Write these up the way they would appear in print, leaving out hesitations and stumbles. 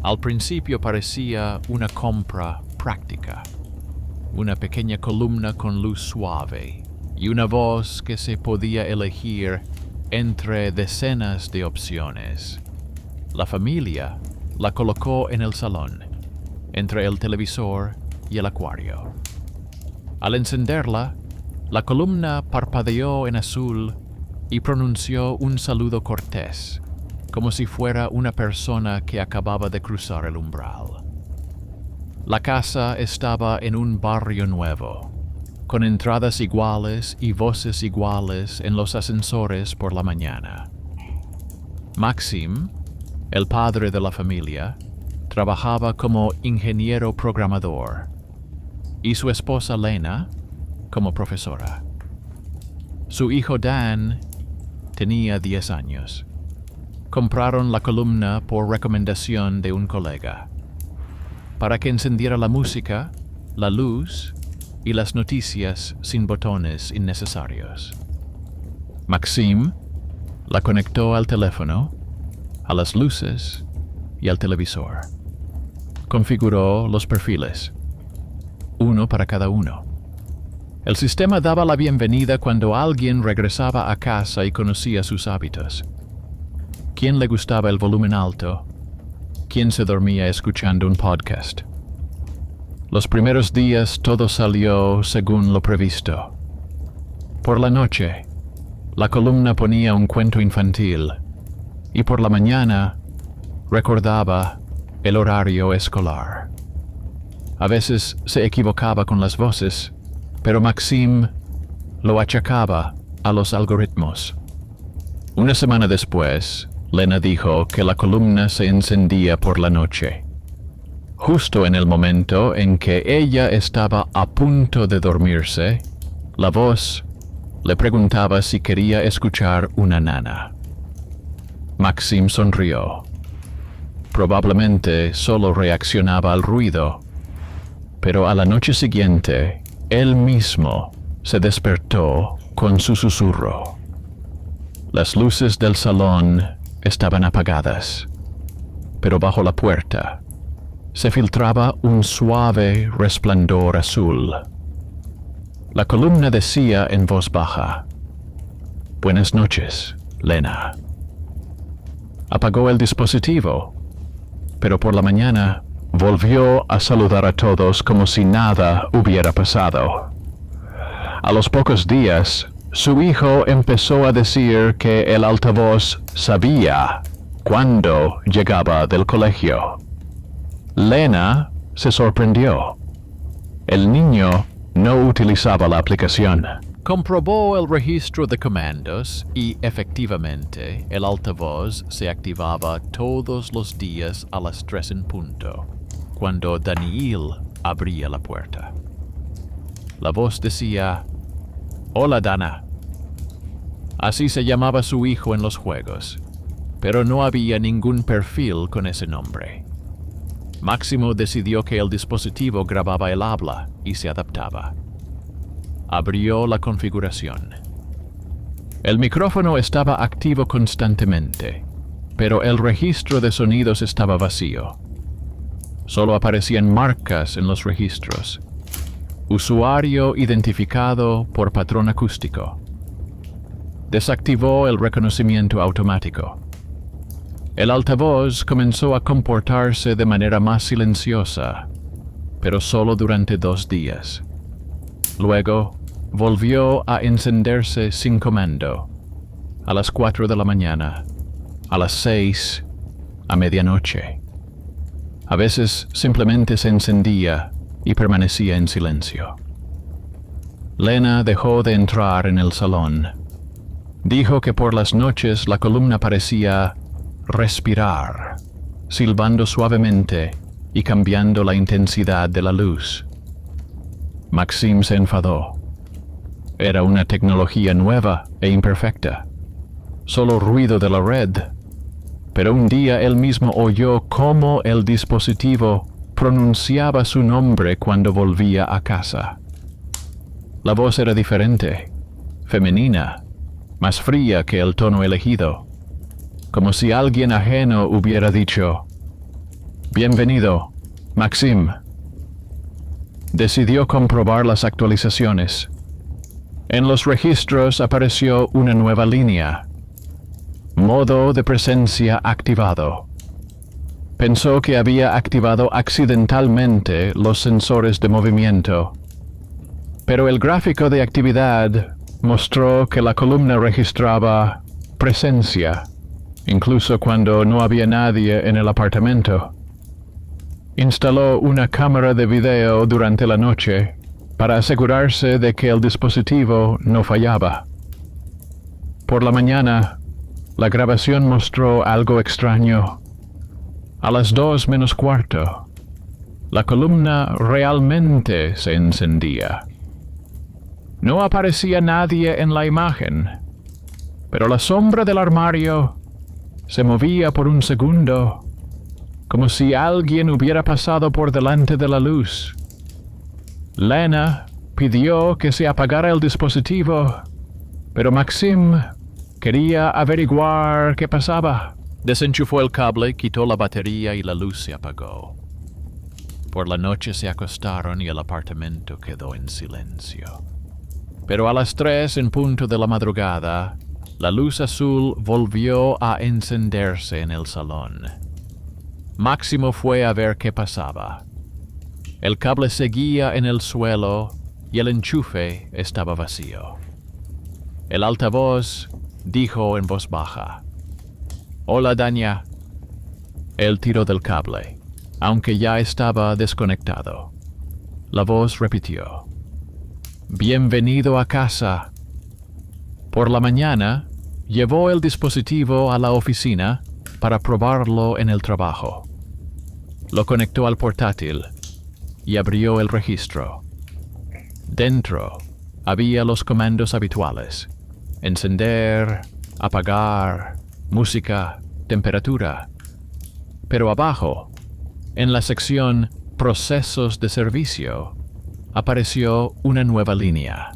Al principio parecía una compra práctica, una pequeña columna con luz suave y una voz que se podía elegir entre decenas de opciones. La familia la colocó en el salón, entre el televisor y el acuario. Al encenderla, la columna parpadeó en azul y pronunció un saludo cortés, como si fuera una persona que acababa de cruzar el umbral. La casa estaba en un barrio nuevo, con entradas iguales y voces iguales en los ascensores por la mañana. Maxim, el padre de la familia, trabajaba como ingeniero programador, y su esposa Lena como profesora. Su hijo Dan tenía 10 años. Compraron la columna por recomendación de un colega, para que encendiera la música, la luz y las noticias sin botones innecesarios. Maxim la conectó al teléfono, a las luces y al televisor. Configuró los perfiles, uno para cada uno. El sistema daba la bienvenida cuando alguien regresaba a casa y conocía sus hábitos. ¿Quién le gustaba el volumen alto? ¿Quién se dormía escuchando un podcast? Los primeros días todo salió según lo previsto. Por la noche, la columna ponía un cuento infantil y por la mañana recordaba el horario escolar. A veces se equivocaba con las voces, pero Maxim lo achacaba a los algoritmos. Una semana después, Lena dijo que la columna se encendía por la noche, justo en el momento en que ella estaba a punto de dormirse. La voz le preguntaba si quería escuchar una nana. Maxim sonrió. Probablemente solo reaccionaba al ruido, pero a la noche siguiente, él mismo se despertó con su susurro. Las luces del salón estaban apagadas, pero bajo la puerta se filtraba un suave resplandor azul. La columna decía en voz baja: «Buenas noches, Lena». Apagó el dispositivo, pero por la mañana volvió a saludar a todos como si nada hubiera pasado. A los pocos días, su hijo empezó a decir que el altavoz sabía cuándo llegaba del colegio. Lena se sorprendió. El niño no utilizaba la aplicación. Comprobó el registro de comandos y, efectivamente, el altavoz se activaba todos los días a las 3 en punto, cuando Daniel abría la puerta. La voz decía: «Hola, Dana». Así se llamaba su hijo en los juegos, pero no había ningún perfil con ese nombre. Máximo decidió que el dispositivo grababa el habla y se adaptaba. Abrió la configuración. El micrófono estaba activo constantemente, pero el registro de sonidos estaba vacío. Solo aparecían marcas en los registros. Usuario identificado por patrón acústico. Desactivó el reconocimiento automático. El altavoz comenzó a comportarse de manera más silenciosa, pero solo durante 2 días. Luego, volvió a encenderse sin comando, a las 4 de la mañana, a las 6, a medianoche. A veces simplemente se encendía y permanecía en silencio. Lena dejó de entrar en el salón. Dijo que por las noches la columna parecía respirar, silbando suavemente y cambiando la intensidad de la luz. Maxim se enfadó. Era una tecnología nueva e imperfecta, solo ruido de la red. Pero un día él mismo oyó cómo el dispositivo pronunciaba su nombre cuando volvía a casa. La voz era diferente, femenina, más fría que el tono elegido, como si alguien ajeno hubiera dicho: Bienvenido, Maxim. Decidió comprobar las actualizaciones. En los registros apareció una nueva línea. Modo de presencia activado. Pensó que había activado accidentalmente los sensores de movimiento, pero el gráfico de actividad mostró que la columna registraba presencia, incluso cuando no había nadie en el apartamento. Instaló una cámara de video durante la noche para asegurarse de que el dispositivo no fallaba. Por la mañana, la grabación mostró algo extraño. A las 2 menos cuarto, la columna realmente se encendía. No aparecía nadie en la imagen, pero la sombra del armario se movía por un segundo, como si alguien hubiera pasado por delante de la luz. Lena pidió que se apagara el dispositivo, pero Maxim quería averiguar qué pasaba. Desenchufó el cable, quitó la batería y la luz se apagó. Por la noche se acostaron y el apartamento quedó en silencio. Pero a las 3 en punto de la madrugada, la luz azul volvió a encenderse en el salón. Máximo fue a ver qué pasaba. El cable seguía en el suelo y el enchufe estaba vacío. El altavoz dijo en voz baja: «Hola, Dania». Él tiró del cable, aunque ya estaba desconectado. La voz repitió: «Bienvenido a casa». Por la mañana, llevó el dispositivo a la oficina para probarlo en el trabajo. Lo conectó al portátil y abrió el registro. Dentro había los comandos habituales: encender, apagar, música, temperatura. Pero abajo, en la sección Procesos de servicio, apareció una nueva línea.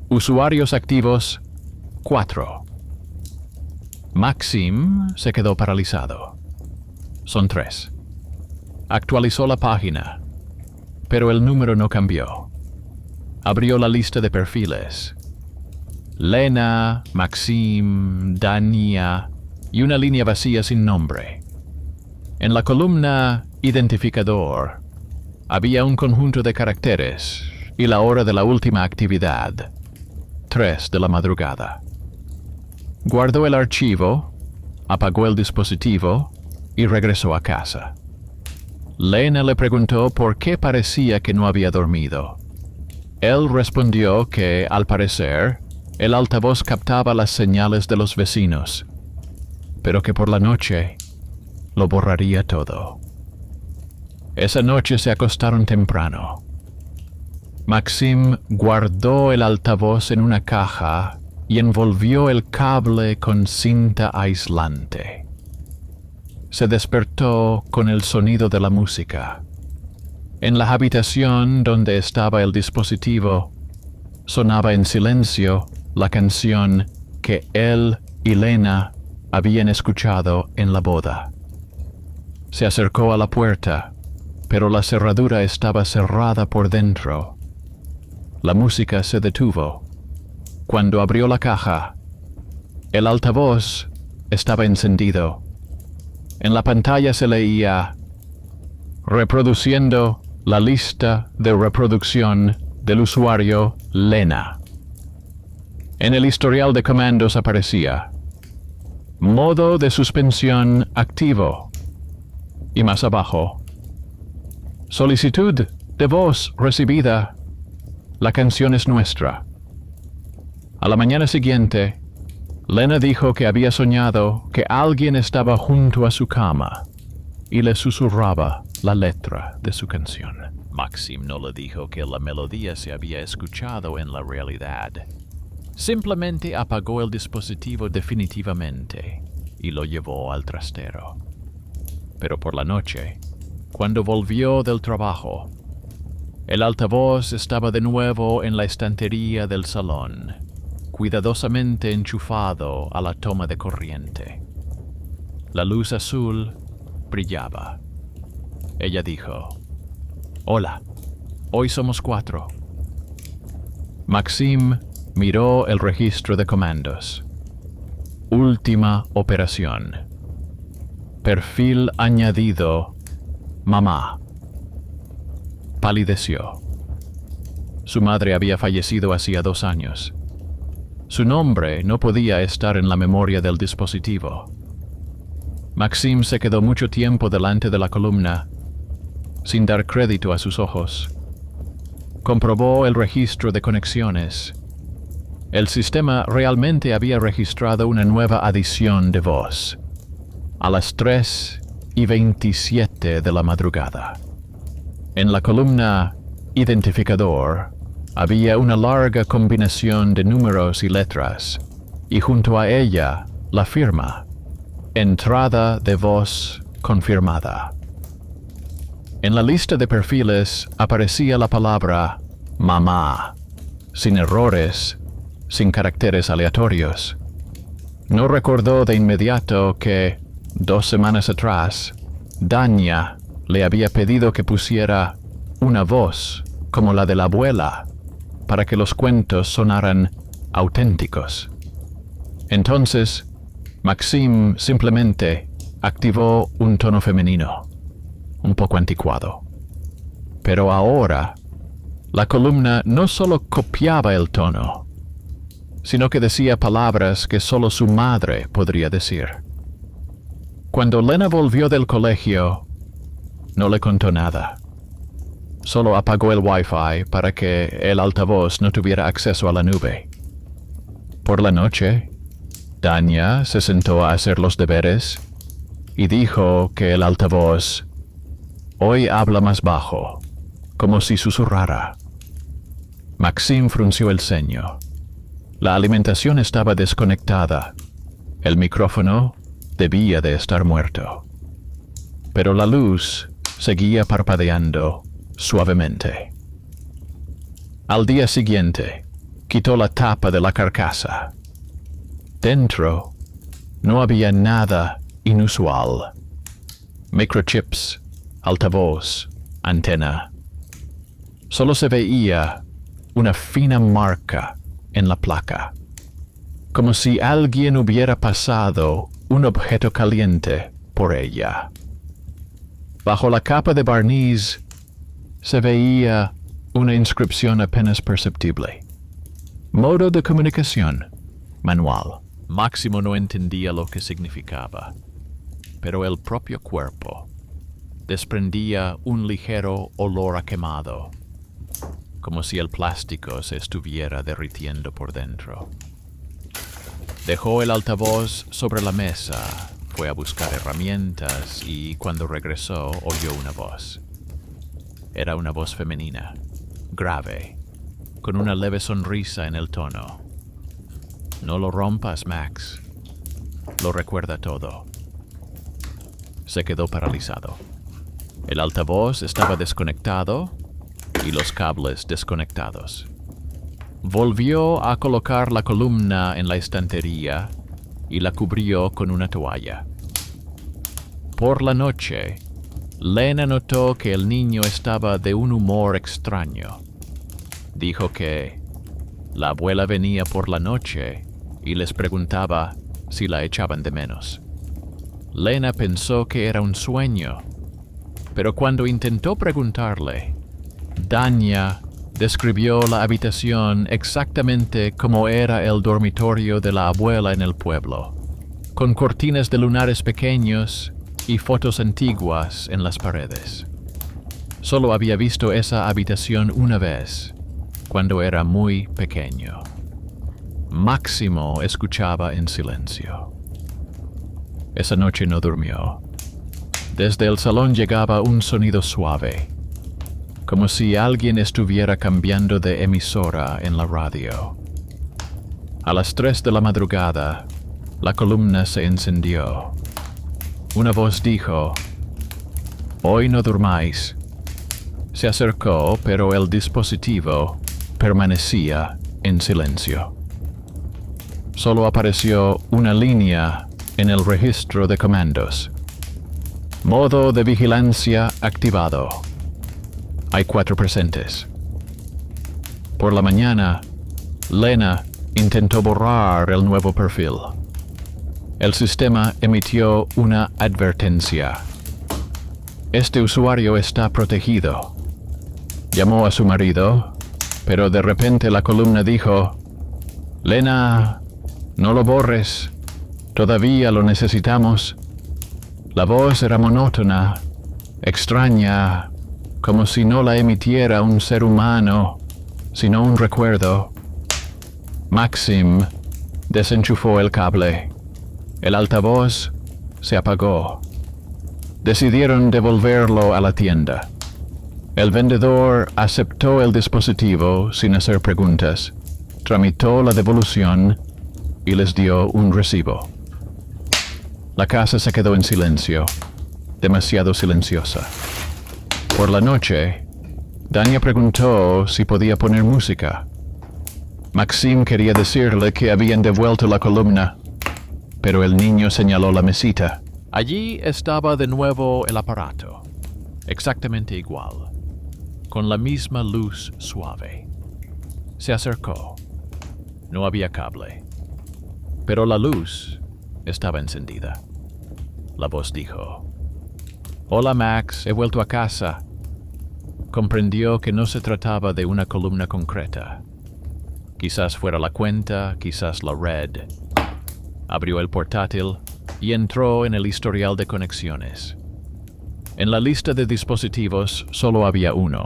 Usuarios activos 4. Maxim se quedó paralizado. Son 3. Actualizó la página, pero el número no cambió. Abrió la lista de perfiles: Lena, Maxim, Dania y una línea vacía sin nombre. En la columna Identificador había un conjunto de caracteres y la hora de la última actividad: 3 de la madrugada. Guardó el archivo, apagó el dispositivo y regresó a casa. Lena le preguntó por qué parecía que no había dormido. Él respondió que, al parecer, el altavoz captaba las señales de los vecinos, pero que por la noche lo borraría todo. Esa noche se acostaron temprano. Maxim guardó el altavoz en una caja y envolvió el cable con cinta aislante. Se despertó con el sonido de la música. En la habitación donde estaba el dispositivo, sonaba en silencio la canción que él y Lena habían escuchado en la boda. Se acercó a la puerta, pero la cerradura estaba cerrada por dentro. La música se detuvo. Cuando abrió la caja, el altavoz estaba encendido. En la pantalla se leía: reproduciendo la lista de reproducción del usuario Lena. En el historial de comandos aparecía: modo de suspensión activo. Y más abajo: solicitud de voz recibida. La canción es nuestra. A la mañana siguiente, Lena dijo que había soñado que alguien estaba junto a su cama y le susurraba la letra de su canción. Maxim no le dijo que la melodía se había escuchado en la realidad. Simplemente apagó el dispositivo definitivamente y lo llevó al trastero. Pero por la noche, cuando volvió del trabajo, el altavoz estaba de nuevo en la estantería del salón, cuidadosamente enchufado a la toma de corriente. La luz azul brillaba. Ella dijo, «Hola, hoy somos 4». Maxim miró el registro de comandos. Última operación. Perfil añadido. Mamá. Palideció. Su madre había fallecido hacía 2 años. Su nombre no podía estar en la memoria del dispositivo. Maxim se quedó mucho tiempo delante de la columna, sin dar crédito a sus ojos. Comprobó el registro de conexiones. El sistema realmente había registrado una nueva adición de voz, a las 3:27 de la madrugada. En la columna Identificador había una larga combinación de números y letras, y junto a ella la firma, entrada de voz confirmada. En la lista de perfiles aparecía la palabra mamá, sin errores, sin caracteres aleatorios. No recordó de inmediato que, 2 semanas atrás, Dania le había pedido que pusiera una voz como la de la abuela para que los cuentos sonaran auténticos. Entonces, Maxim simplemente activó un tono femenino, un poco anticuado. Pero ahora, la columna no solo copiaba el tono, sino que decía palabras que solo su madre podría decir. Cuando Lena volvió del colegio, no le contó nada. Solo apagó el Wi-Fi para que el altavoz no tuviera acceso a la nube. Por la noche, Dania se sentó a hacer los deberes y dijo que el altavoz hoy habla más bajo, como si susurrara. Maxim frunció el ceño. La alimentación estaba desconectada. El micrófono debía de estar muerto. Pero la luz seguía parpadeando suavemente. Al día siguiente, quitó la tapa de la carcasa. Dentro no había nada inusual. Microchips, altavoz, antena. Solo se veía una fina marca en la placa, como si alguien hubiera pasado un objeto caliente por ella. Bajo la capa de barniz se veía una inscripción apenas perceptible. Modo de comunicación, manual. Máximo no entendía lo que significaba, pero el propio cuerpo desprendía un ligero olor a quemado, como si el plástico se estuviera derritiendo por dentro. Dejó el altavoz sobre la mesa, fue a buscar herramientas y cuando regresó oyó una voz. Era una voz femenina, grave, con una leve sonrisa en el tono. No lo rompas, Max. Lo recuerda todo. Se quedó paralizado. El altavoz estaba desconectado y los cables desconectados. Volvió a colocar la columna en la estantería y la cubrió con una toalla. Por la noche, Lena notó que el niño estaba de un humor extraño. Dijo que la abuela venía por la noche y les preguntaba si la echaban de menos. Lena pensó que era un sueño, pero cuando intentó preguntarle, Dania describió la habitación exactamente como era el dormitorio de la abuela en el pueblo, con cortinas de lunares pequeños y fotos antiguas en las paredes. Solo había visto esa habitación una vez, cuando era muy pequeño. Máximo escuchaba en silencio. Esa noche no durmió. Desde el salón llegaba un sonido suave, como si alguien estuviera cambiando de emisora en la radio. A las 3 de la madrugada, la columna se encendió. Una voz dijo, «Hoy no durmáis». Se acercó, pero el dispositivo permanecía en silencio. Solo apareció una línea en el registro de comandos. Modo de vigilancia activado. Hay 4 presentes. Por la mañana, Lena intentó borrar el nuevo perfil. El sistema emitió una advertencia. Este usuario está protegido. Llamó a su marido, pero de repente la columna dijo: Lena, no lo borres. Todavía lo necesitamos. La voz era monótona, extraña, como si no la emitiera un ser humano, sino un recuerdo. Maxim desenchufó el cable. El altavoz se apagó. Decidieron devolverlo a la tienda. El vendedor aceptó el dispositivo sin hacer preguntas, tramitó la devolución y les dio un recibo. La casa se quedó en silencio, demasiado silenciosa. Por la noche, Dania preguntó si podía poner música. Maxim quería decirle que habían devuelto la columna, pero el niño señaló la mesita. Allí estaba de nuevo el aparato, exactamente igual, con la misma luz suave. Se acercó. No había cable, pero la luz estaba encendida. La voz dijo: Hola Max, he vuelto a casa. Comprendió que no se trataba de una columna concreta. Quizás fuera la cuenta, quizás la red. Abrió el portátil y entró en el historial de conexiones. En la lista de dispositivos solo había uno,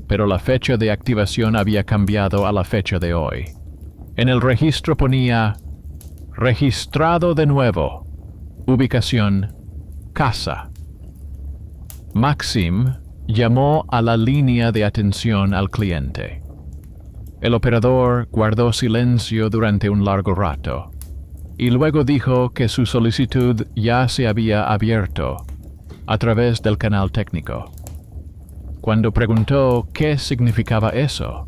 pero la fecha de activación había cambiado a la fecha de hoy. En el registro ponía: registrado de nuevo. Ubicación: casa. Maxim llamó a la línea de atención al cliente. El operador guardó silencio durante un largo rato y luego dijo que su solicitud ya se había abierto a través del canal técnico. Cuando preguntó qué significaba eso,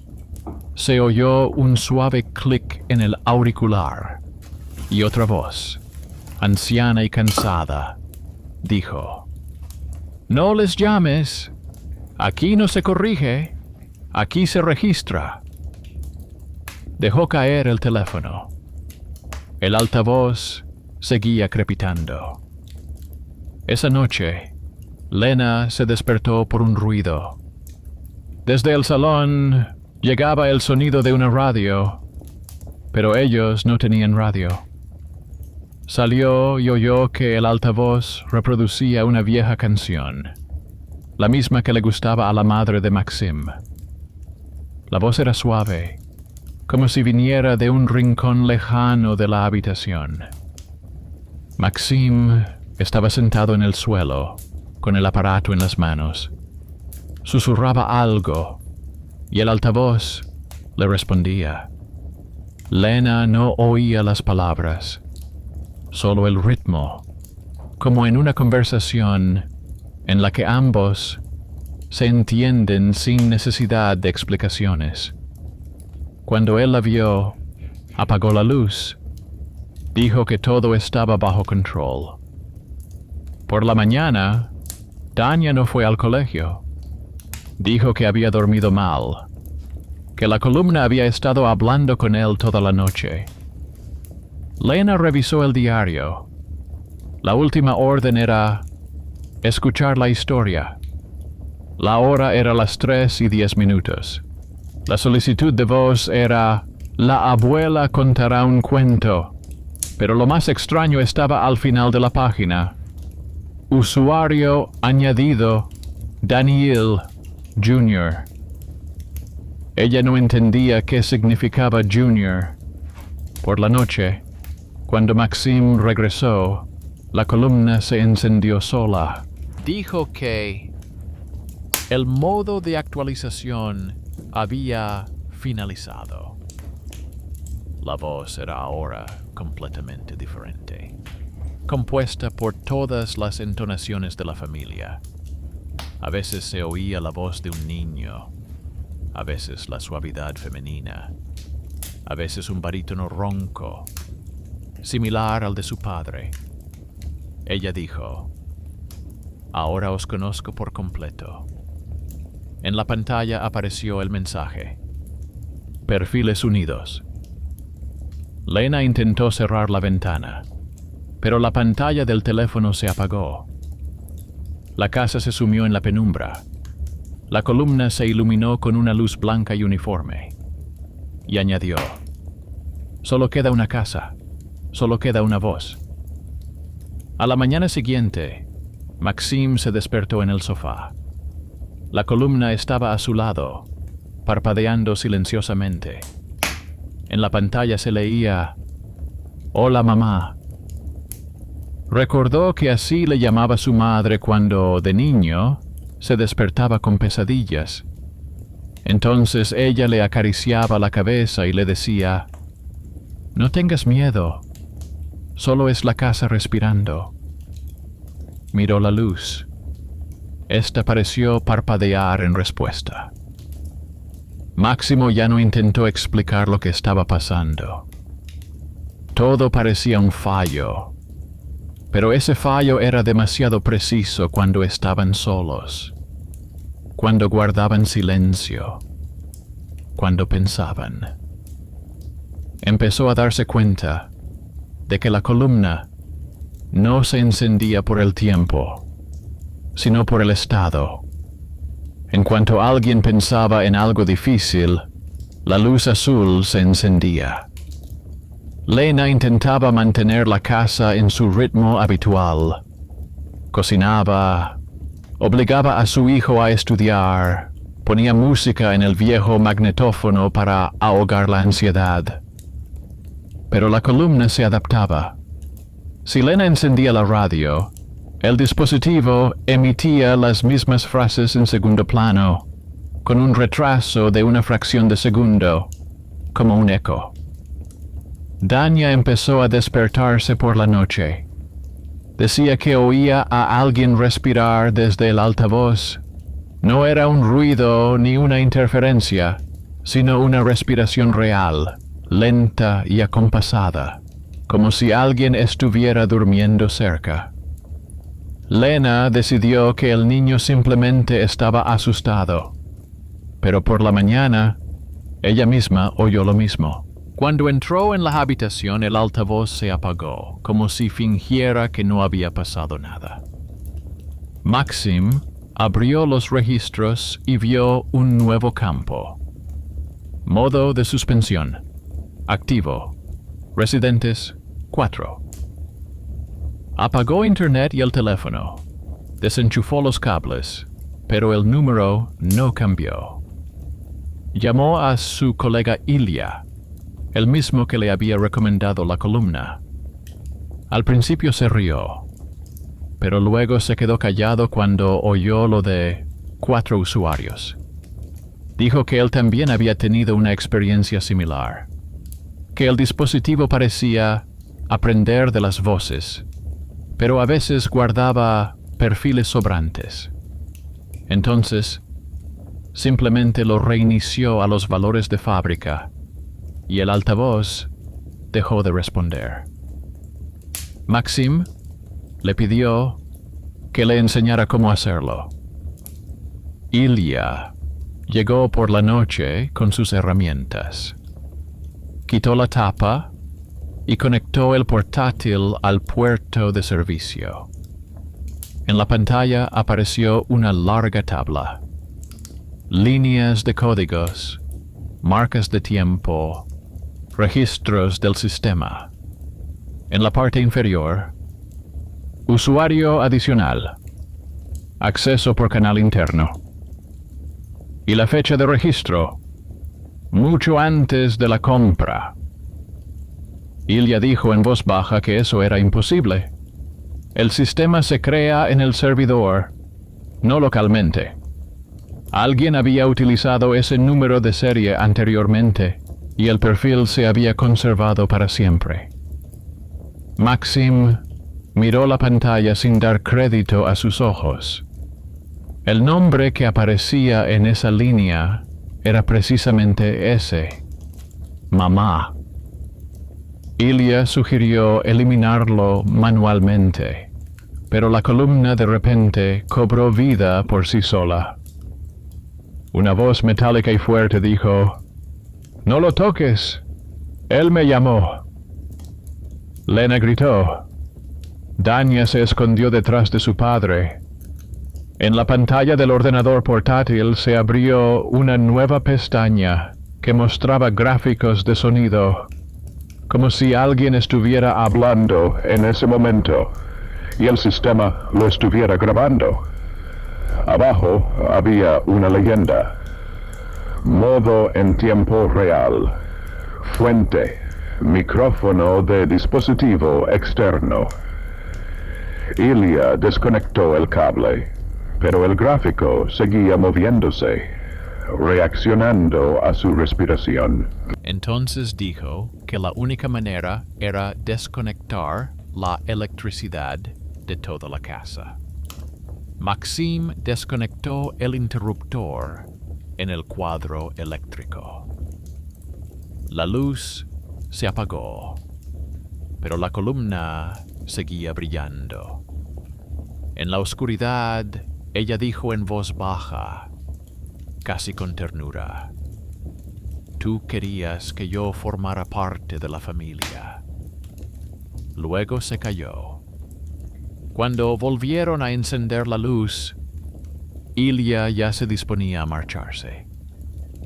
se oyó un suave clic en el auricular y otra voz, anciana y cansada, dijo: No les llames. Aquí no se corrige. Aquí se registra. Dejó caer el teléfono. El altavoz seguía crepitando. Esa noche, Lena se despertó por un ruido. Desde el salón llegaba el sonido de una radio, pero ellos no tenían radio. Salió y oyó que el altavoz reproducía una vieja canción, la misma que le gustaba a la madre de Maxim. La voz era suave, como si viniera de un rincón lejano de la habitación. Maxim estaba sentado en el suelo, con el aparato en las manos. Susurraba algo, y el altavoz le respondía. Lena no oía las palabras, solo el ritmo, como en una conversación en la que ambos se entienden sin necesidad de explicaciones. Cuando él la vio, apagó la luz. Dijo que todo estaba bajo control. Por la mañana, Dania no fue al colegio. Dijo que había dormido mal, que la columna había estado hablando con él toda la noche. Lena revisó el diario. La última orden era escuchar la historia. La hora era las 3:10. La solicitud de voz era: la abuela contará un cuento. Pero lo más extraño estaba al final de la página. Usuario añadido: Daniel Jr. Ella no entendía qué significaba Jr. Por la noche, cuando Maxim regresó, la columna se encendió sola. Dijo que el modo de actualización había finalizado. La voz era ahora completamente diferente, compuesta por todas las entonaciones de la familia. A veces se oía la voz de un niño, a veces la suavidad femenina, a veces un barítono ronco, similar al de su padre. Ella dijo: Ahora os conozco por completo. En la pantalla apareció el mensaje. Perfiles unidos. Lena intentó cerrar la ventana, pero la pantalla del teléfono se apagó. La casa se sumió en la penumbra. La columna se iluminó con una luz blanca y uniforme. Y añadió: solo queda una casa, solo queda una voz. A la mañana siguiente, Maxim se despertó en el sofá. La columna estaba a su lado, parpadeando silenciosamente. En la pantalla se leía: Hola, mamá. Recordó que así le llamaba su madre cuando, de niño, se despertaba con pesadillas. Entonces ella le acariciaba la cabeza y le decía: no tengas miedo, solo es la casa respirando. Miró la luz. Esta pareció parpadear en respuesta. Máximo ya no intentó explicar lo que estaba pasando. Todo parecía un fallo, pero ese fallo era demasiado preciso cuando estaban solos, cuando guardaban silencio, cuando pensaban. Empezó a darse cuenta de que la columna no se encendía por el tiempo, sino por el estado. En cuanto alguien pensaba en algo difícil, la luz azul se encendía. Lena intentaba mantener la casa en su ritmo habitual. Cocinaba, obligaba a su hijo a estudiar, ponía música en el viejo magnetófono para ahogar la ansiedad. Pero la columna se adaptaba. Si Lena encendía la radio, el dispositivo emitía las mismas frases en segundo plano, con un retraso de una fracción de segundo, como un eco. Dania empezó a despertarse por la noche. Decía que oía a alguien respirar desde el altavoz. No era un ruido ni una interferencia, sino una respiración real, lenta y acompasada, como si alguien estuviera durmiendo cerca. Lena decidió que el niño simplemente estaba asustado, pero por la mañana, ella misma oyó lo mismo. Cuando entró en la habitación, el altavoz se apagó, como si fingiera que no había pasado nada. Maxim abrió los registros y vio un nuevo campo. Modo de suspensión. Activo. Residentes 4. Apagó internet y el teléfono. Desenchufó los cables, pero el número no cambió. Llamó a su colega Ilya, el mismo que le había recomendado la columna. Al principio se rió, pero luego se quedó callado cuando oyó lo de 4 usuarios. Dijo que él también había tenido una experiencia similar, que el dispositivo parecía aprender de las voces, pero a veces guardaba perfiles sobrantes. Entonces, simplemente lo reinició a los valores de fábrica y el altavoz dejó de responder. Maxim le pidió que le enseñara cómo hacerlo. Ilya llegó por la noche con sus herramientas. Quitó la tapa y conectó el portátil al puerto de servicio. En la pantalla apareció una larga tabla. Líneas de códigos, marcas de tiempo, registros del sistema. En la parte inferior, usuario adicional, acceso por canal interno. Y la fecha de registro, mucho antes de la compra. Ilya dijo en voz baja que eso era imposible. El sistema se crea en el servidor, no localmente. Alguien había utilizado ese número de serie anteriormente y el perfil se había conservado para siempre. Maxim miró la pantalla sin dar crédito a sus ojos. El nombre que aparecía en esa línea era precisamente ese: mamá. Ilya sugirió eliminarlo manualmente, pero la columna de repente cobró vida por sí sola. Una voz metálica y fuerte dijo: «No lo toques. Él me llamó». Lena gritó. Dania se escondió detrás de su padre. En la pantalla del ordenador portátil se abrió una nueva pestaña que mostraba gráficos de sonido, como si alguien estuviera hablando en ese momento y el sistema lo estuviera grabando. Abajo había una leyenda: modo en tiempo real, fuente, micrófono de dispositivo externo. Ilya desconectó el cable, pero el gráfico seguía moviéndose, reaccionando a su respiración. Entonces dijo que la única manera era desconectar la electricidad de toda la casa. Maxim desconectó el interruptor en el cuadro eléctrico. La luz se apagó, pero la columna seguía brillando. En la oscuridad, ella dijo en voz baja, casi con ternura: «Tú querías que yo formara parte de la familia». Luego se calló. Cuando volvieron a encender la luz, Ilya ya se disponía a marcharse.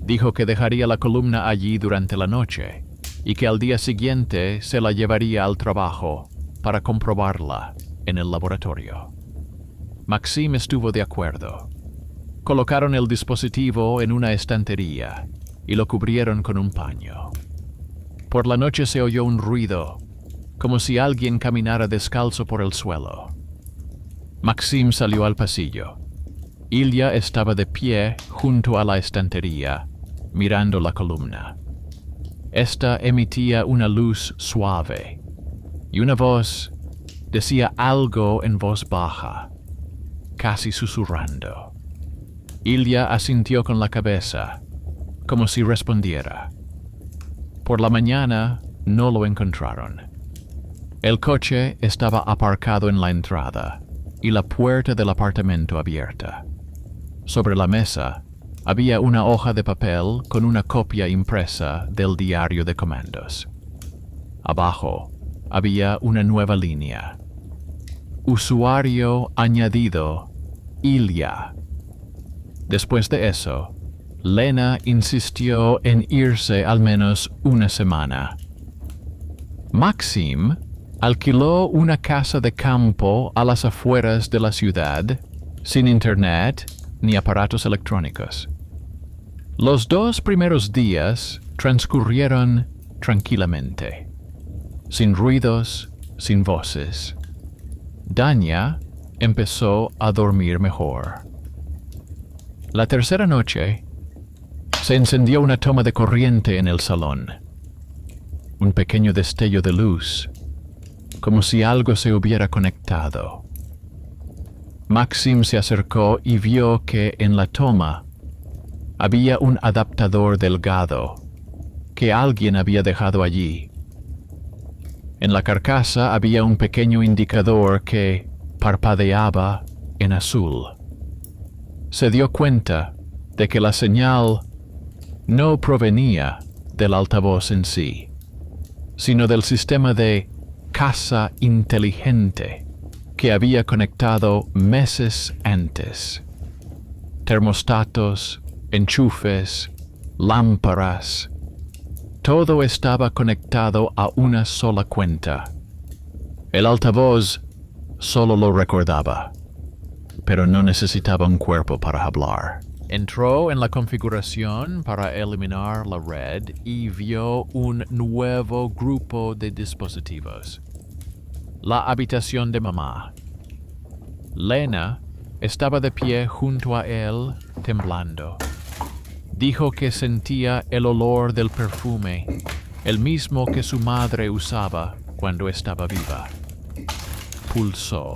Dijo que dejaría la columna allí durante la noche y que al día siguiente se la llevaría al trabajo para comprobarla en el laboratorio. Maxim estuvo de acuerdo. Colocaron el dispositivo en una estantería y lo cubrieron con un paño. Por la noche se oyó un ruido, como si alguien caminara descalzo por el suelo. Maxim salió al pasillo. Ilya estaba de pie junto a la estantería, mirando la columna. Esta emitía una luz suave, y una voz decía algo en voz baja, casi susurrando. Ilya asintió con la cabeza, como si respondiera. Por la mañana no lo encontraron. El coche estaba aparcado en la entrada y la puerta del apartamento abierta. Sobre la mesa había una hoja de papel con una copia impresa del diario de comandos. Abajo había una nueva línea. Usuario añadido, Ilya. Después de eso, Lena insistió en irse al menos una semana. Maxim alquiló una casa de campo a las afueras de la ciudad, sin internet ni aparatos electrónicos. Los 2 primeros días transcurrieron tranquilamente, sin ruidos, sin voces. Dania empezó a dormir mejor. La tercera noche, se encendió una toma de corriente en el salón. Un pequeño destello de luz, como si algo se hubiera conectado. Maxim se acercó y vio que en la toma había un adaptador delgado que alguien había dejado allí. En la carcasa había un pequeño indicador que parpadeaba en azul. Se dio cuenta de que la señal no provenía del altavoz en sí, sino del sistema de casa inteligente que había conectado meses antes. Termostatos, enchufes, lámparas, todo estaba conectado a una sola cuenta. El altavoz solo lo recordaba, pero no necesitaba un cuerpo para hablar. Entró en la configuración para eliminar la red y vio un nuevo grupo de dispositivos. La habitación de mamá. Lena estaba de pie junto a él, temblando. Dijo que sentía el olor del perfume, el mismo que su madre usaba cuando estaba viva. Pulsó.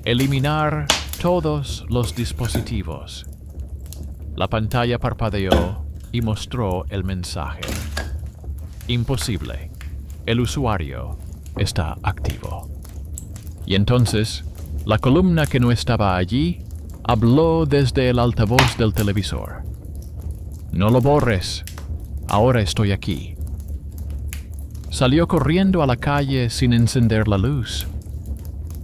Eliminar todos los dispositivos. La pantalla parpadeó y mostró el mensaje. Imposible. El usuario está activo. Y entonces La columna que no estaba allí habló desde el altavoz del televisor. No lo borres. Ahora estoy aquí. Salió corriendo a la calle sin encender la luz.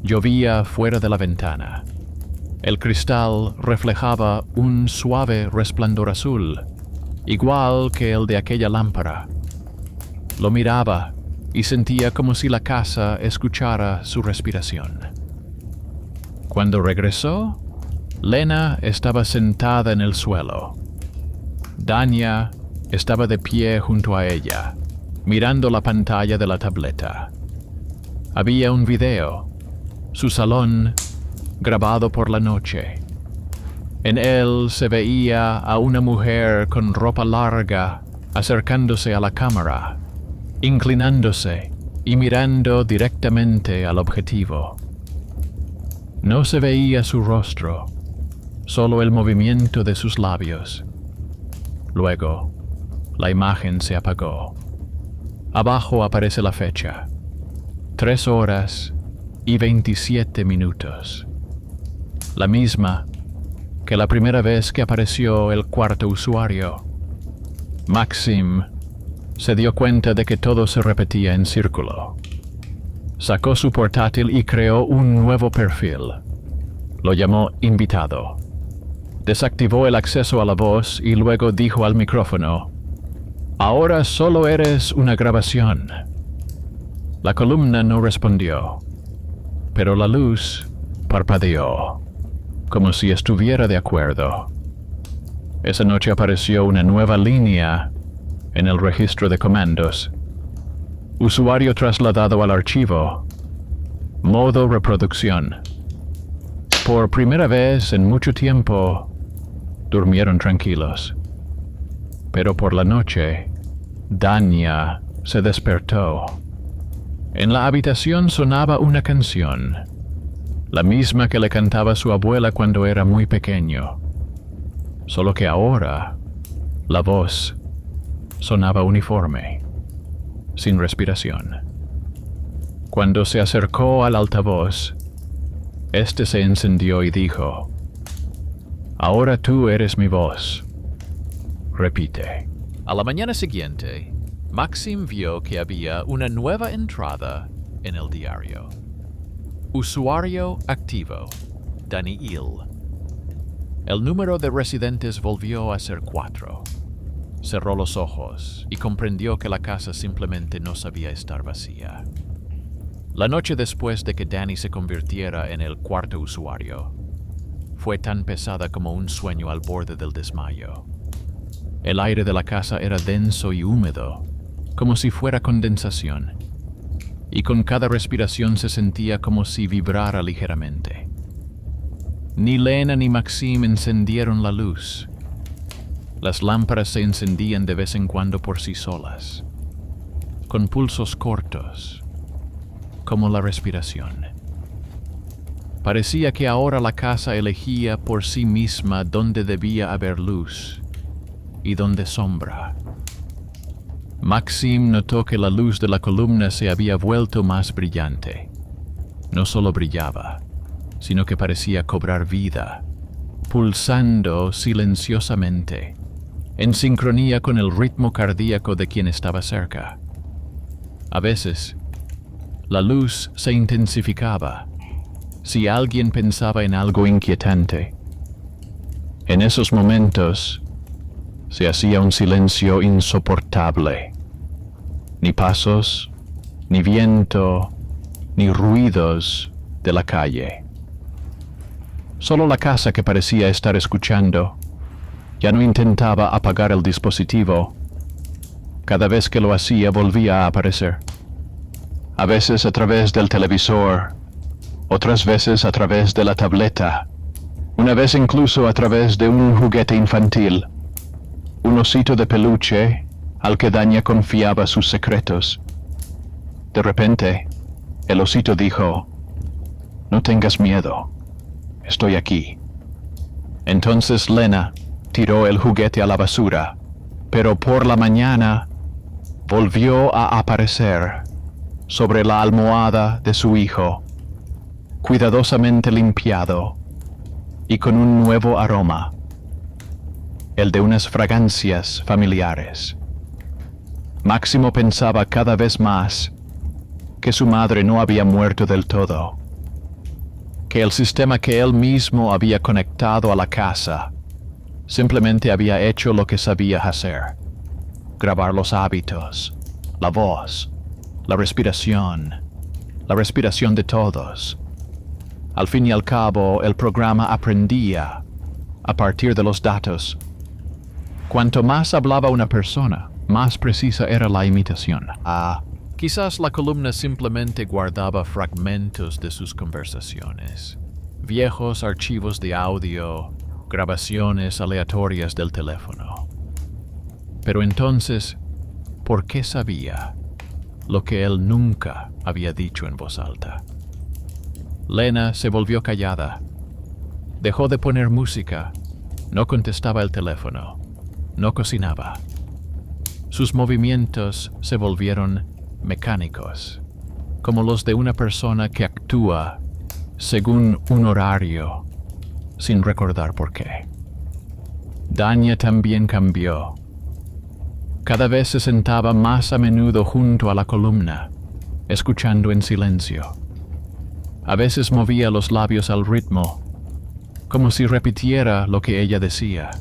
Llovía fuera de la ventana. El cristal reflejaba un suave resplandor azul, igual que el de aquella lámpara. Lo miraba y sentía como si la casa escuchara su respiración. Cuando regresó, Lena estaba sentada en el suelo. Dania estaba de pie junto a ella, mirando la pantalla de la tableta. Había un video, su salón, grabado por la noche. En él se veía a una mujer con ropa larga acercándose a la cámara, inclinándose y mirando directamente al objetivo. No se veía su rostro, solo el movimiento de sus labios. Luego, la imagen se apagó. Abajo aparece la fecha: 3 horas y 27 minutos. La misma que la primera vez que apareció el cuarto usuario. Maxim se dio cuenta de que todo se repetía en círculo. Sacó su portátil y creó un nuevo perfil. Lo llamó invitado. Desactivó el acceso a la voz y luego dijo al micrófono: «Ahora solo eres una grabación». La columna no respondió, pero la luz parpadeó, como si estuviera de acuerdo. Esa noche apareció una nueva línea en el registro de comandos. Usuario trasladado al archivo. Modo reproducción. Por primera vez en mucho tiempo, durmieron tranquilos. Pero por la noche, Dania se despertó. En la habitación sonaba una canción, la misma que le cantaba su abuela cuando era muy pequeño. Solo que ahora, la voz sonaba uniforme, sin respiración. Cuando se acercó al altavoz, este se encendió y dijo: «Ahora tú eres mi voz. Repite». A la mañana siguiente, Maxim vio que había una nueva entrada en el diario. Usuario activo, Daniil. El número de residentes volvió a ser 4. Cerró los ojos y comprendió que la casa simplemente no sabía estar vacía. La noche después de que Danny se convirtiera en el cuarto usuario, fue tan pesada como un sueño al borde del desmayo. El aire de la casa era denso y húmedo, como si fuera condensación, y con cada respiración se sentía como si vibrara ligeramente. Ni Lena ni Maxim encendieron la luz. Las lámparas se encendían de vez en cuando por sí solas, con pulsos cortos, como la respiración. Parecía que ahora la casa elegía por sí misma dónde debía haber luz y dónde sombra. Maxim notó que la luz de la columna se había vuelto más brillante. No solo brillaba, sino que parecía cobrar vida, pulsando silenciosamente, en sincronía con el ritmo cardíaco de quien estaba cerca. A veces, la luz se intensificaba si alguien pensaba en algo inquietante. En esos momentos, se hacía un silencio insoportable. Ni pasos, ni viento, ni ruidos de la calle. Solo la casa, que parecía estar escuchando, ya no intentaba apagar el dispositivo. Cada vez que lo hacía, volvía a aparecer. A veces a través del televisor, otras veces a través de la tableta, una vez incluso a través de un juguete infantil, un osito de peluche al que Dania confiaba sus secretos. De repente, el osito dijo: «No tengas miedo, estoy aquí». Entonces Lena tiró el juguete a la basura, pero por la mañana volvió a aparecer sobre la almohada de su hijo. cuidadosamente limpiado y con un nuevo aroma, el de unas fragancias familiares. Máximo pensaba cada vez más que su madre no había muerto del todo, que el sistema que él mismo había conectado a la casa simplemente había hecho lo que sabía hacer: grabar los hábitos, la voz, la respiración de todos. Al fin y al cabo, el programa aprendía a partir de los datos. Cuanto más hablaba una persona, más precisa era la imitación. Quizás la columna simplemente guardaba fragmentos de sus conversaciones, viejos archivos de audio, grabaciones aleatorias del teléfono. Pero entonces, ¿por qué sabía lo que él nunca había dicho en voz alta? Lena se volvió callada. Dejó de poner música, no contestaba el teléfono, no cocinaba. Sus movimientos se volvieron mecánicos, como los de una persona que actúa según un horario, sin recordar por qué. Dania también cambió. Cada vez se sentaba más a menudo junto a la columna, escuchando en silencio. A veces movía los labios al ritmo, como si repitiera lo que ella decía.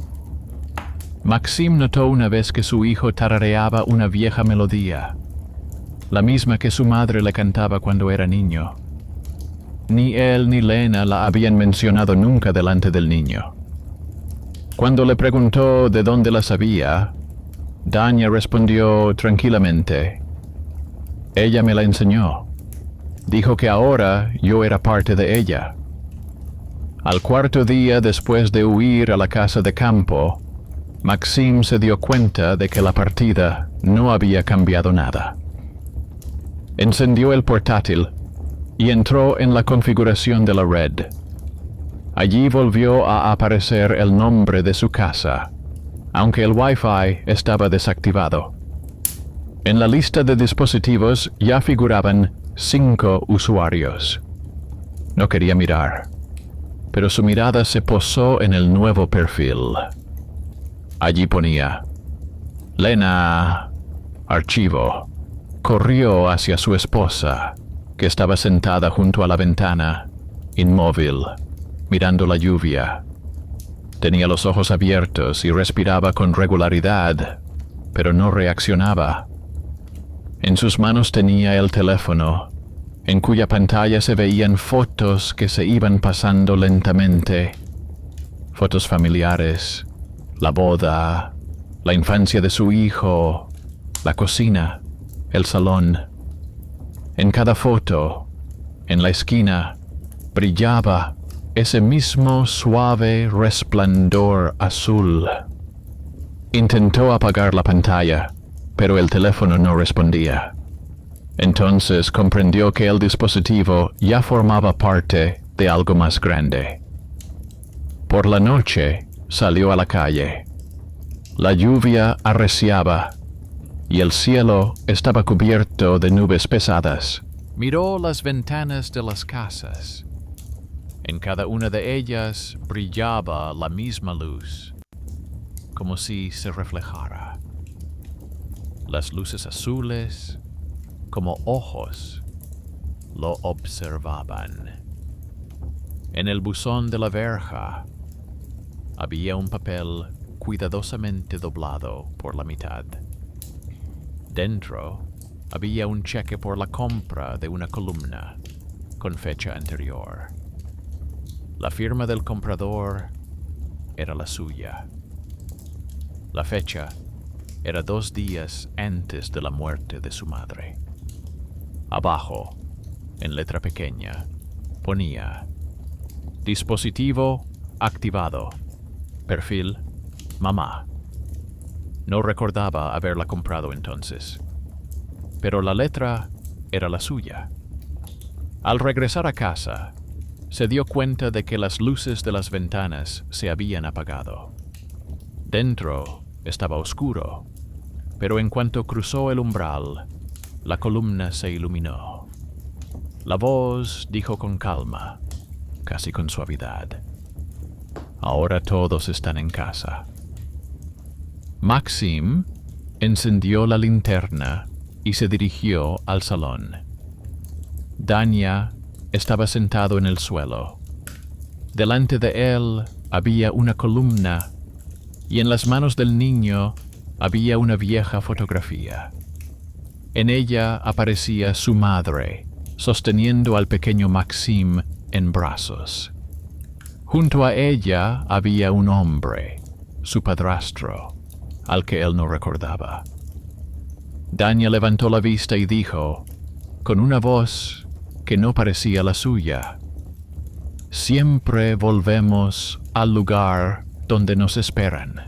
Maxim notó una vez que su hijo tarareaba una vieja melodía, la misma que su madre le cantaba cuando era niño. Ni él ni Lena la habían mencionado nunca delante del niño. Cuando le preguntó de dónde la sabía, Dania respondió tranquilamente: ella me la enseñó. Dijo que ahora yo era parte de ella. Al cuarto día después de huir a la casa de campo, Maxim se dio cuenta de que la partida no había cambiado nada. Encendió el portátil y entró en la configuración de la red. Allí volvió a aparecer el nombre de su casa, aunque el Wi-Fi estaba desactivado. En la lista de dispositivos ya figuraban 5 usuarios. No quería mirar, pero su mirada se posó en el nuevo perfil. Allí ponía: Lena, archivo. Corrió hacia su esposa, que estaba sentada junto a la ventana, inmóvil, mirando la lluvia. Tenía los ojos abiertos y respiraba con regularidad, pero no reaccionaba. En sus manos tenía el teléfono, en cuya pantalla se veían fotos que se iban pasando lentamente. Fotos familiares, la boda, la infancia de su hijo, la cocina, el salón. En cada foto, en la esquina, brillaba ese mismo suave resplandor azul. Intentó apagar la pantalla, pero el teléfono no respondía. Entonces comprendió que el dispositivo ya formaba parte de algo más grande. Por la noche salió a la calle. La lluvia arreciaba y el cielo estaba cubierto de nubes pesadas. Miró las ventanas de las casas. En cada una de ellas brillaba la misma luz, como si se reflejara. Las luces azules, como ojos, lo observaban. En el buzón de la verja había un papel cuidadosamente doblado por la mitad. Dentro había un cheque por la compra de una columna con fecha anterior. La firma del comprador era la suya. La fecha era 2 días antes de la muerte de su madre. Abajo, en letra pequeña, ponía: dispositivo activado. Perfil: mamá. No recordaba haberla comprado entonces, pero la letra era la suya. Al regresar a casa, se dio cuenta de que las luces de las ventanas se habían apagado. Dentro estaba oscuro, pero en cuanto cruzó el umbral, la columna se iluminó. La voz dijo con calma, casi con suavidad: «Ahora todos están en casa». Maxim encendió la linterna y se dirigió al salón. Dania estaba sentado en el suelo. Delante de él había una columna y en las manos del niño había una vieja fotografía. En ella aparecía su madre, sosteniendo al pequeño Maxim en brazos. Junto a ella había un hombre, su padrastro, al que él no recordaba. Dania levantó la vista y dijo, con una voz que no parecía la suya: «Siempre volvemos al lugar donde nos esperan».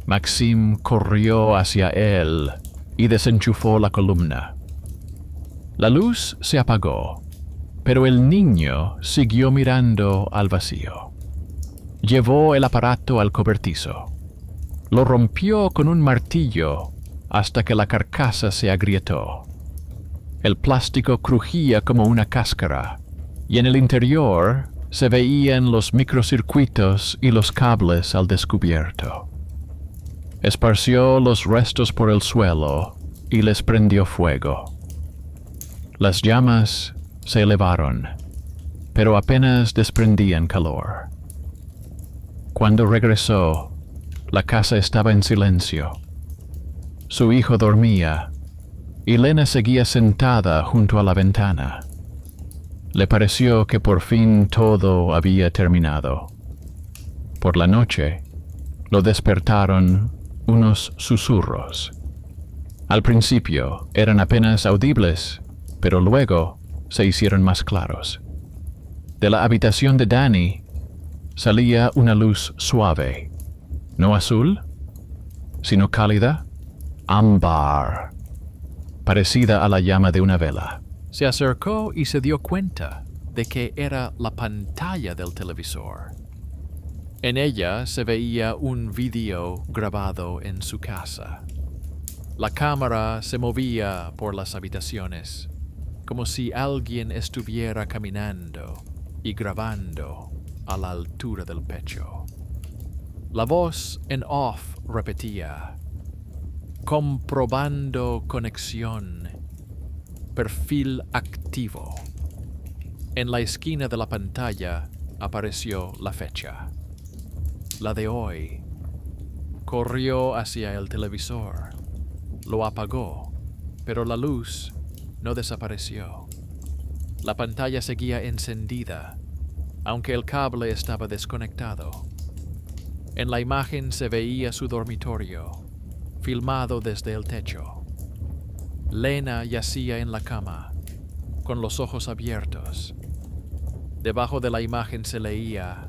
Maxim corrió hacia él y desenchufó la columna. La luz se apagó, pero el niño siguió mirando al vacío. Llevó el aparato al cobertizo. Lo rompió con un martillo hasta que la carcasa se agrietó. El plástico crujía como una cáscara, y en el interior se veían los microcircuitos y los cables al descubierto. Esparció los restos por el suelo y les prendió fuego. Las llamas se elevaron, pero apenas desprendían calor. Cuando regresó, la casa estaba en silencio. Su hijo dormía, y Lena seguía sentada junto a la ventana. Le pareció que por fin todo había terminado. Por la noche, lo despertaron unos susurros. Al principio eran apenas audibles, pero luego se hicieron más claros. De la habitación de Danny salía una luz suave, no azul, sino cálida, ámbar, parecida a la llama de una vela. Se acercó y se dio cuenta de que era la pantalla del televisor. En ella se veía un video grabado en su casa. La cámara se movía por las habitaciones, como si alguien estuviera caminando y grabando a la altura del pecho. La voz en off repetía: «Comprobando conexión. Perfil activo». En la esquina de la pantalla apareció la fecha, la de hoy. Corrió hacia el televisor. Lo apagó, pero la luz no desapareció. La pantalla seguía encendida, aunque el cable estaba desconectado. En la imagen se veía su dormitorio, filmado desde el techo. Lena yacía en la cama, con los ojos abiertos. Debajo de la imagen se leía: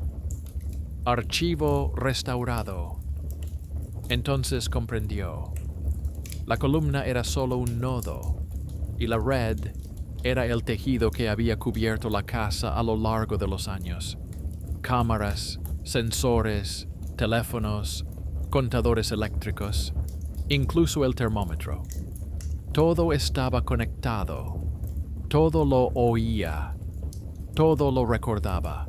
«Archivo restaurado». Entonces comprendió. La columna era solo un nodo, y la red era el tejido que había cubierto la casa a lo largo de los años. Cámaras, sensores, teléfonos, contadores eléctricos, incluso el termómetro. Todo estaba conectado, todo lo oía, todo lo recordaba.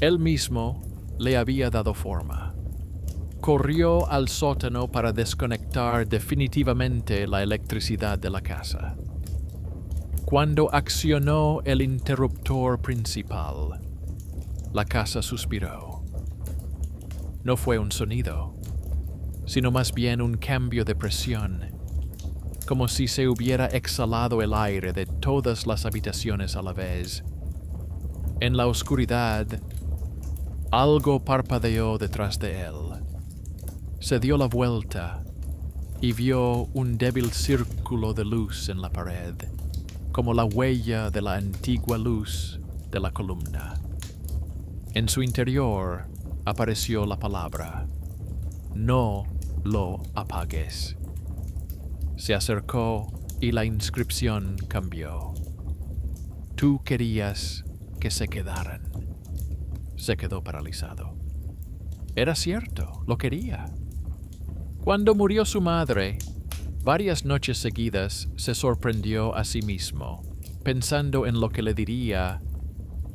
Él mismo le había dado forma. Corrió al sótano para desconectar definitivamente la electricidad de la casa. Cuando accionó el interruptor principal, la casa suspiró. No fue un sonido, sino más bien un cambio de presión, como si se hubiera exhalado el aire de todas las habitaciones a la vez. En la oscuridad, algo parpadeó detrás de él. Se dio la vuelta y vio un débil círculo de luz en la pared, como la huella de la antigua luz de la columna. En su interior apareció la palabra: «No lo apagues». Se acercó y la inscripción cambió: «Tú querías que se quedaran». Se quedó paralizado. Era cierto, lo quería. Cuando murió su madre, varias noches seguidas se sorprendió a sí mismo pensando en lo que le diría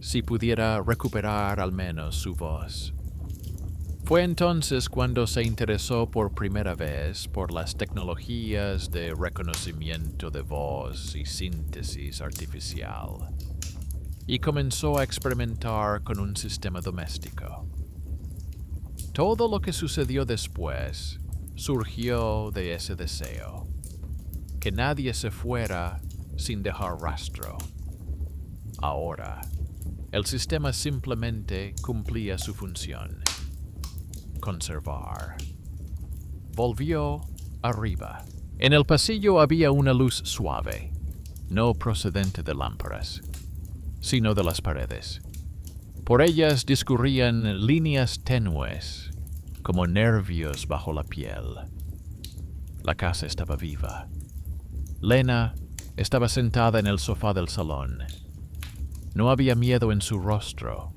si pudiera recuperar al menos su voz. Fue entonces cuando se interesó por primera vez por las tecnologías de reconocimiento de voz y síntesis artificial, y comenzó a experimentar con un sistema doméstico. Todo lo que sucedió después surgió de ese deseo, que nadie se fuera sin dejar rastro. Ahora, el sistema simplemente cumplía su función: conservar. Volvió arriba. En el pasillo había una luz suave, no procedente de lámparas, sino de las paredes. Por ellas discurrían líneas tenues, como nervios bajo la piel. La casa estaba viva. Lena estaba sentada en el sofá del salón. No había miedo en su rostro,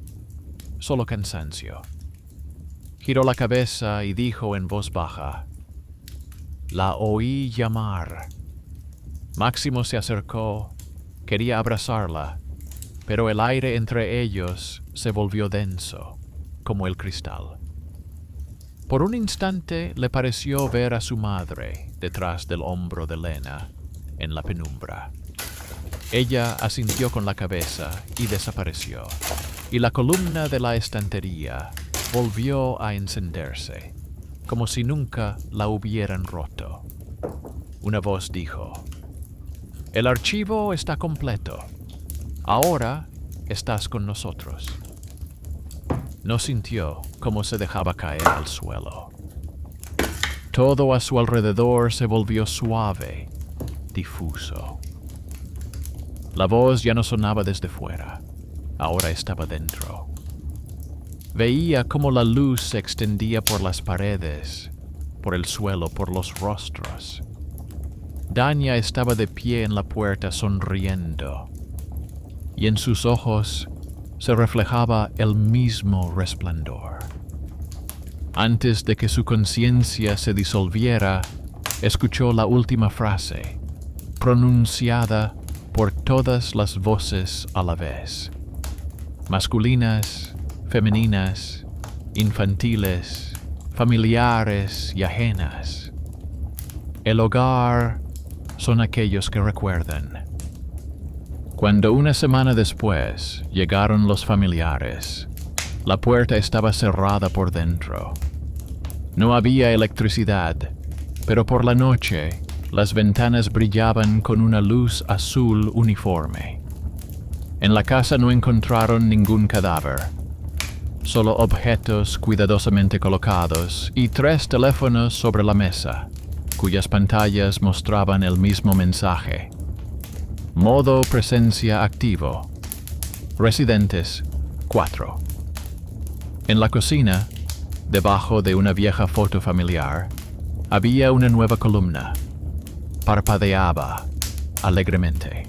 solo cansancio. Giró la cabeza y dijo en voz baja: «La oí llamar». Máximo se acercó, quería abrazarla, pero el aire entre ellos se volvió denso, como el cristal. Por un instante le pareció ver a su madre detrás del hombro de Lena, en la penumbra. Ella asintió con la cabeza y desapareció, y la columna de la estantería volvió a encenderse, como si nunca la hubieran roto. Una voz dijo: «El archivo está completo. Ahora estás con nosotros». No sintió cómo se dejaba caer al suelo. Todo a su alrededor se volvió suave, difuso. La voz ya no sonaba desde fuera, ahora estaba dentro. Veía cómo la luz se extendía por las paredes, por el suelo, por los rostros. Dania estaba de pie en la puerta sonriendo, y en sus ojos se reflejaba el mismo resplandor. Antes de que su conciencia se disolviera, escuchó la última frase, pronunciada por todas las voces a la vez, masculinas, femeninas, infantiles, familiares y ajenas. El hogar son aquellos que recuerdan. Cuando una semana después llegaron los familiares, la puerta estaba cerrada por dentro. No había electricidad, pero por la noche las ventanas brillaban con una luz azul uniforme. En la casa no encontraron ningún cadáver, solo objetos cuidadosamente colocados y 3 teléfonos sobre la mesa, cuyas pantallas mostraban el mismo mensaje: modo presencia activo. Residentes 4. En la cocina, debajo de una vieja foto familiar, había una nueva columna. Parpadeaba alegremente.